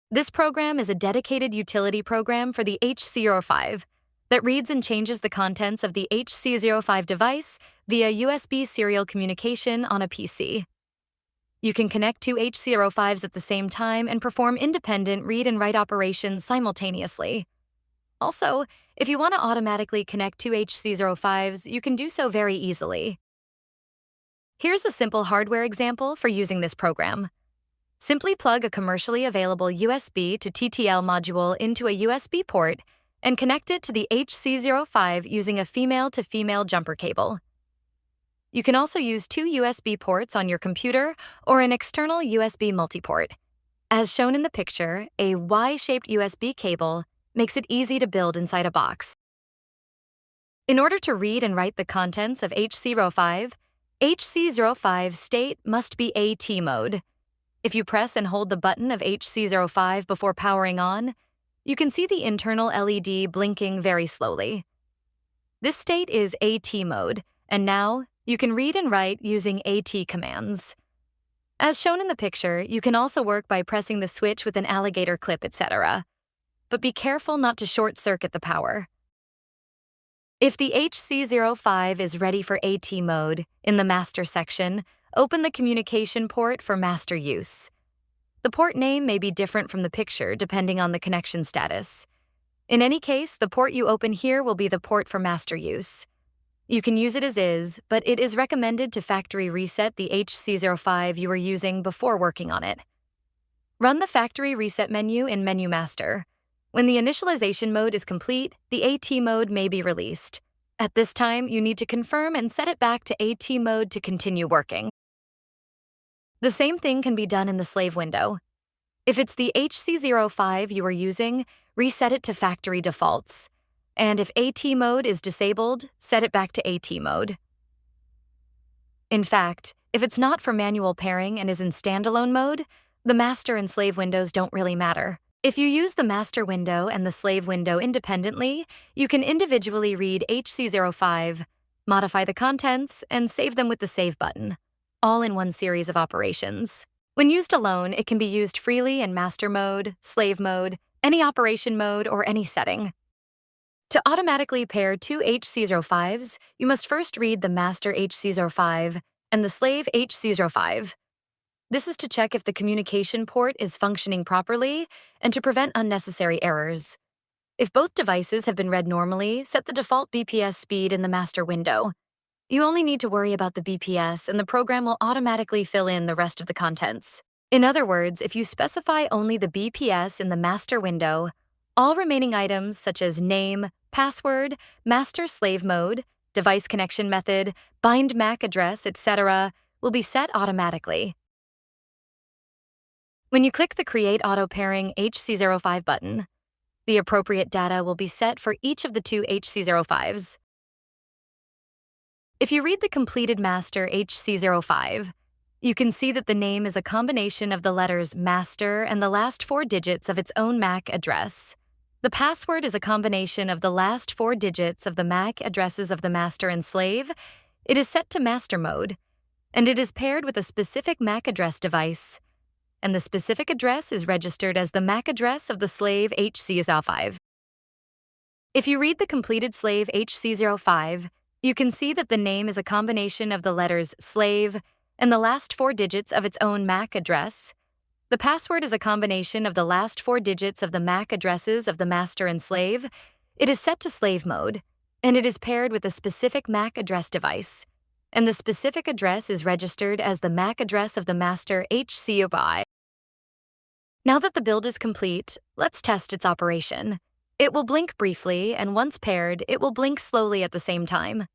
This program is a dedicated utility program for the HC05 that reads and changes the contents of the HC05 device via USB serial communication on a PC. You can connect two HC05s at the same time and perform independent read and write operations simultaneously. Also, if you want to automatically connect two HC05s, you can do so very easily. Here's a simple hardware example for using this program. Simply plug a commercially available USB to TTL module into a USB port and connect it to the HC05 using a female-to-female jumper cable. You can also use two USB ports on your computer or an external USB multiport. As shown in the picture, a Y-shaped USB cable makes it easy to build inside a box. In order to read and write the contents of HC05 state must be AT mode. If you press and hold the button of HC05 before powering on, you can see the internal LED blinking very slowly. This state is AT mode, and now you can read and write using AT commands. As shown in the picture, you can also work by pressing the switch with an alligator clip, etc. But be careful not to short-circuit the power. If the HC05 is ready for AT mode, in the master section, open the communication port for master use. The port name may be different from the picture depending on the connection status. In any case, the port you open here will be the port for master use. You can use it as is, but it is recommended to factory reset the HC05 you are using before working on it. Run the factory reset menu in Menu Master. When the initialization mode is complete, the AT mode may be released. At this time, you need to confirm and set it back to AT mode to continue working. The same thing can be done in the slave window. If it's the HC05 you are using, reset it to factory defaults. And if AT mode is disabled, set it back to AT mode. In fact, if it's not for manual pairing and is in standalone mode, the master and slave windows don't really matter. If you use the master window and the slave window independently, you can individually read HC05, modify the contents, and save them with the Save button, all in one series of operations. When used alone, it can be used freely in master mode, slave mode, any operation mode, or any setting. To automatically pair two HC05s, you must first read the master HC05 and the slave HC05. This is to check if the communication port is functioning properly and to prevent unnecessary errors. If both devices have been read normally, set the default BPS speed in the master window. You only need to worry about the BPS, and the program will automatically fill in the rest of the contents. In other words, if you specify only the BPS in the master window, all remaining items such as name, password, master-slave mode, device connection method, bind MAC address, etc., will be set automatically. When you click the Create Auto Pairing HC05 button, the appropriate data will be set for each of the two HC05s. If you read the completed master HC05, you can see that the name is a combination of the letters master and the last four digits of its own MAC address. The password is a combination of the last four digits of the MAC addresses of the master and slave. It is set to master mode, and it is paired with a specific MAC address device, and the specific address is registered as the MAC address of the slave HC05. If you read the completed slave HC05, you can see that the name is a combination of the letters slave and the last four digits of its own MAC address. The password is a combination of the last four digits of the MAC addresses of the master and slave. It is set to slave mode, and it is paired with a specific MAC address device, and the specific address is registered as the MAC address of the master HC05. Now that the build is complete, let's test its operation. It will blink briefly, and once paired, it will blink slowly at the same time.